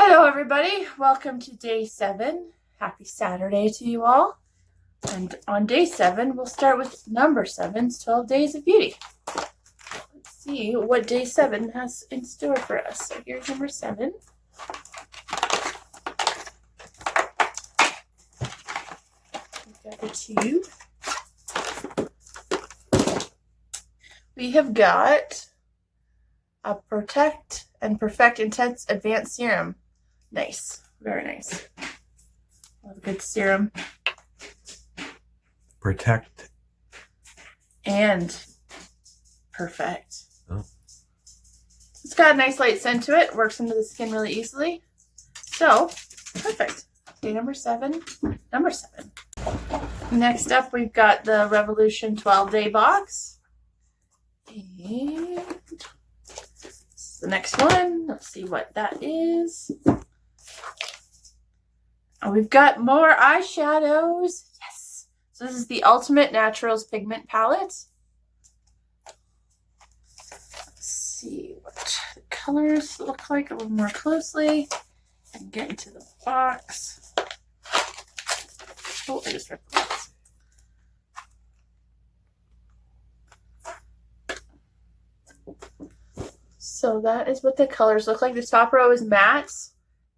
Hello everybody, welcome to day 7. Happy Saturday to you all. And on day 7, we'll start with number 7's 12 Days of Beauty. Let's see what day 7 has in store for us. So here's number 7. We've got the tube. We have got a Protect and Perfect Intense Advanced Serum. Nice. Very nice. Love a good serum. Protect. And perfect. Oh. It's got a nice light scent to it. Works into the skin really easily. So, perfect. Day number 7. Number 7. Next up, we've got the Revolution 12-Day box. And the next one. Let's see what that is. Oh, we've got more eyeshadows. Yes. So this is the Ultimate Naturals Pigment Palette. Let's see what the colors look like a little more closely. And get into the box. Oh, I just ripped the box. So that is what the colors look like. The top row is mattes,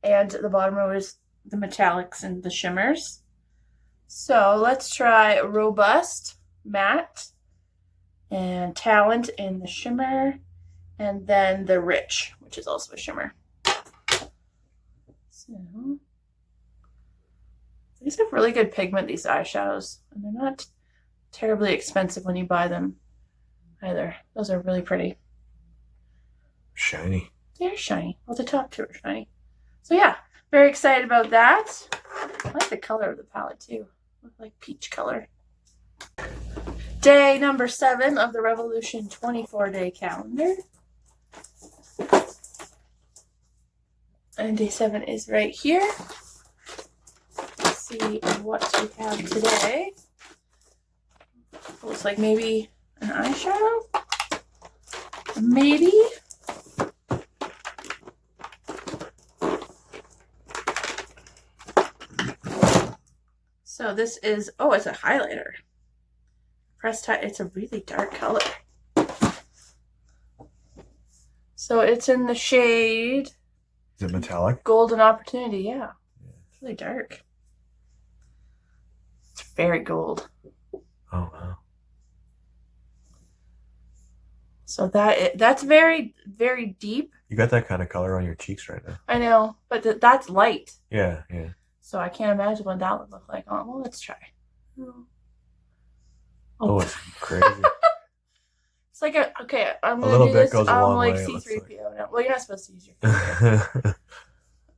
and the bottom row is the metallics and the shimmers. So let's try Robust, Matte, and Talent in the shimmer, and then the Rich, which is also a shimmer. So these have really good pigment, these eyeshadows, and they're not terribly expensive when you buy them either. Those are really pretty. Shiny. They're shiny. Well, the top two are shiny. So yeah, very excited about that. I like the color of the palette too. Look like peach color. Day number 7 of the Revolution 24-day calendar. And day 7 is right here. Let's see what we have today. Looks like maybe an eyeshadow. Maybe. So this is, oh, it's a highlighter. It's a really dark color. So it's in the shade. Is it metallic? Golden Opportunity, yeah. It's really dark. It's very gold. Oh, wow. So that's very, very deep. You got that kind of color on your cheeks right now. I know, but that's light. Yeah, yeah. So I can't imagine what that would look like. Oh, well, let's try. Oh, it's crazy. It's like okay, I'm A little gonna do bit this. goes a I'm long like way, it C3PO looks like. now. Well, you're not supposed to use your finger.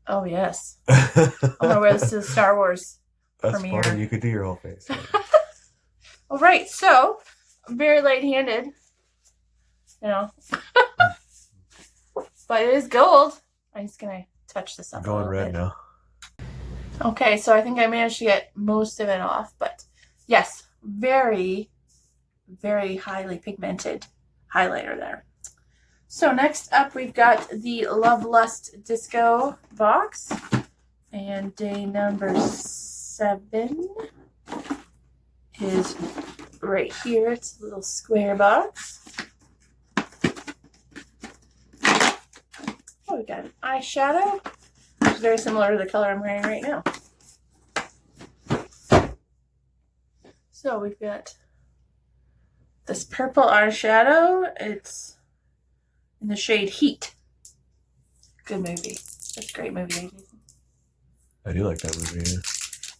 Oh yes, I'm gonna wear this to the Star Wars That's premiere. funny. You could do your whole face. All right, so I'm very light-handed, you know, but it is gold. I'm just gonna touch this up. I'm going red now. Okay, so I think I managed to get most of it off, but yes, very, very highly pigmented highlighter there. So next up, we've got the Love Lust Disco box, and day number 7 is right here. It's a little square box. Oh, we got an eyeshadow. It's very similar to the color I'm wearing right now. So we've got this purple eyeshadow. It's in the shade Heat. Good movie. That's a great movie, Jason. I do like that movie. Yeah.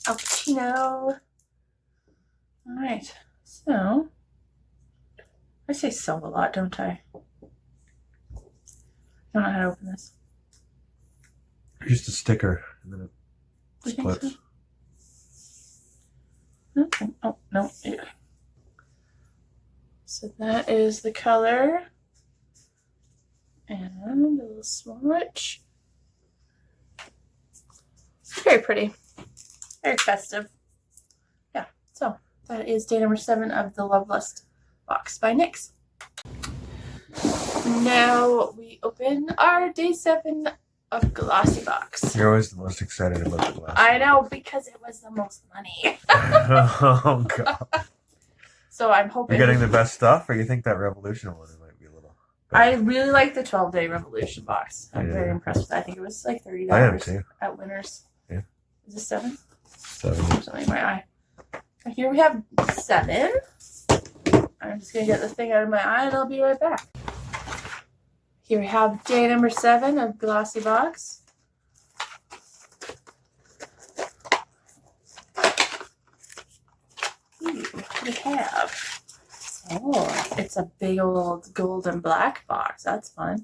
Al Pacino. All right. So I say so a lot, don't I? I don't know how to open this. Just a sticker, and then You it think splits. so? Okay. Oh, no. Yeah. So that is the color. And a little swatch. Very pretty. Very festive. Yeah. So that is day number 7 of the Love Lust box by NYX. Now we open our day 7 of Glossybox. You're always the most excited about the glass. I know, because it was the most money. Oh, God. So I'm hoping... You're getting the best stuff, or you think that Revolution one might be a little better? I really like the 12-day Revolution box. I'm very impressed with that. I think it was like $30 I am too. at Winners. Yeah. Is this 7? 7. Something in my eye. And here we have 7. I'm just going to get this thing out of my eye and I'll be right back. Here we have day number 7 of Glossybox. Ooh, what do we have? Oh, it's a big old gold and black box. That's fun.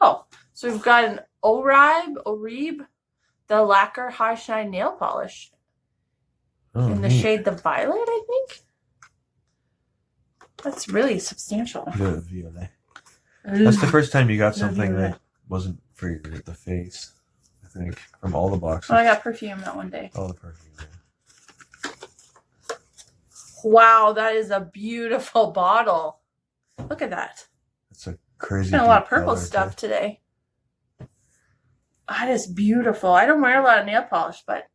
Oh, so we've got an Orib, the Lacquer High Shine Nail Polish. Oh, In the shade the Violet, I think. That's really substantial. The violet. That's the first time you got something that wasn't for the face, I think, from all the boxes. Oh, I got perfume that one day. All the perfume, yeah. Wow, that is a beautiful bottle. Look at that. That's a crazy. There's been a lot of purple stuff today. That is beautiful. I don't wear a lot of nail polish, but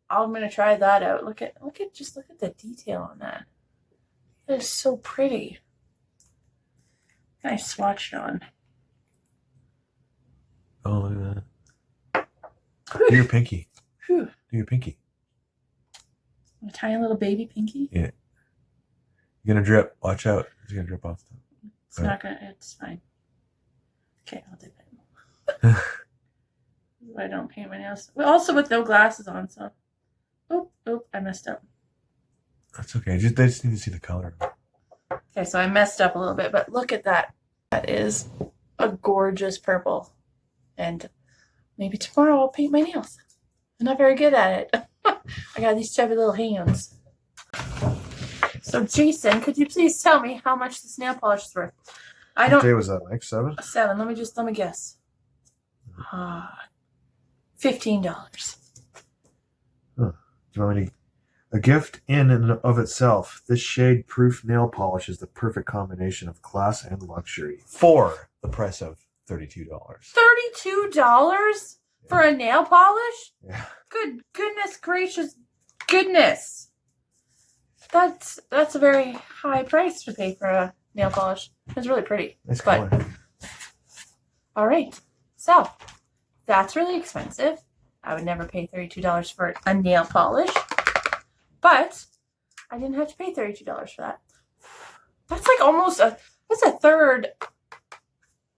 I'm gonna try that out. Look at the detail on that. That is so pretty. Nice swatch it on. Oh, look at that. Do your pinky. Whew. Do your pinky. A tiny little baby pinky. Yeah. You're gonna drip. Watch out. It's gonna drip off. It's not gonna. It's fine. Okay, I'll dip it. I don't paint my nails. Also with no glasses on, so. Oop! I messed up. That's okay. They just need to see the color. Okay, so I messed up a little bit, but look at that. That is a gorgeous purple. And maybe tomorrow I'll paint my nails. I'm not very good at it. I got these chubby little hands. So Jason, could you please tell me how much this nail polish is worth? I don't. What day was that, Mike? 7? 7. Let me guess. $15. A gift in and of itself, this shade-proof nail polish is the perfect combination of class and luxury for the price of $32. $32 for a nail polish? Yeah. Good goodness gracious goodness. That's a very high price to pay for a nail polish. It's really pretty. Nice color. All right. So, that's really expensive. I would never pay $32 for a nail polish. But I didn't have to pay $32 for that. That's like that's a third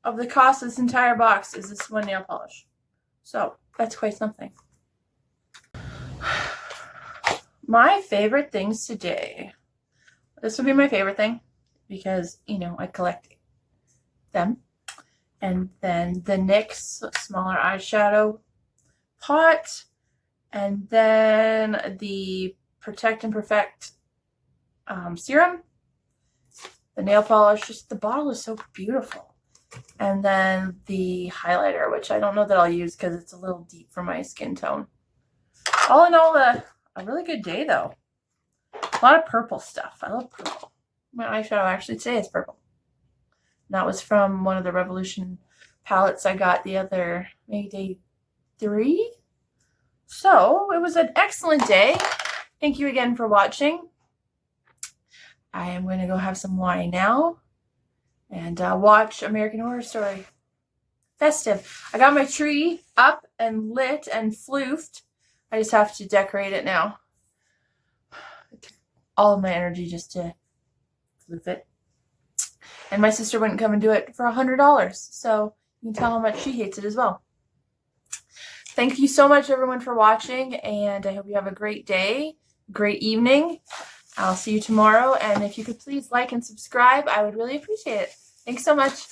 of the cost of this entire box is this one nail polish. So that's quite something. My favorite things today. This would be my favorite thing because, I collect them. And then the NYX smaller eyeshadow pot. And then the Protect and Perfect serum, the nail polish, just the bottle is so beautiful. And then the highlighter, which I don't know that I'll use because it's a little deep for my skin tone. All in all, a really good day though. A lot of purple stuff. I love purple. My eyeshadow actually today is purple. And that was from one of the Revolution palettes I got the other, maybe day 3. So it was an excellent day. Thank you again for watching. I am going to go have some wine now and watch American Horror Story. Festive. I got my tree up and lit and floofed. I just have to decorate it now. All of my energy just to floof it. And my sister wouldn't come and do it for $100. So you can tell how much she hates it as well. Thank you so much, everyone, for watching, and I hope you have a great day, great evening. I'll see you tomorrow, and if you could please like and subscribe, I would really appreciate it. Thanks so much.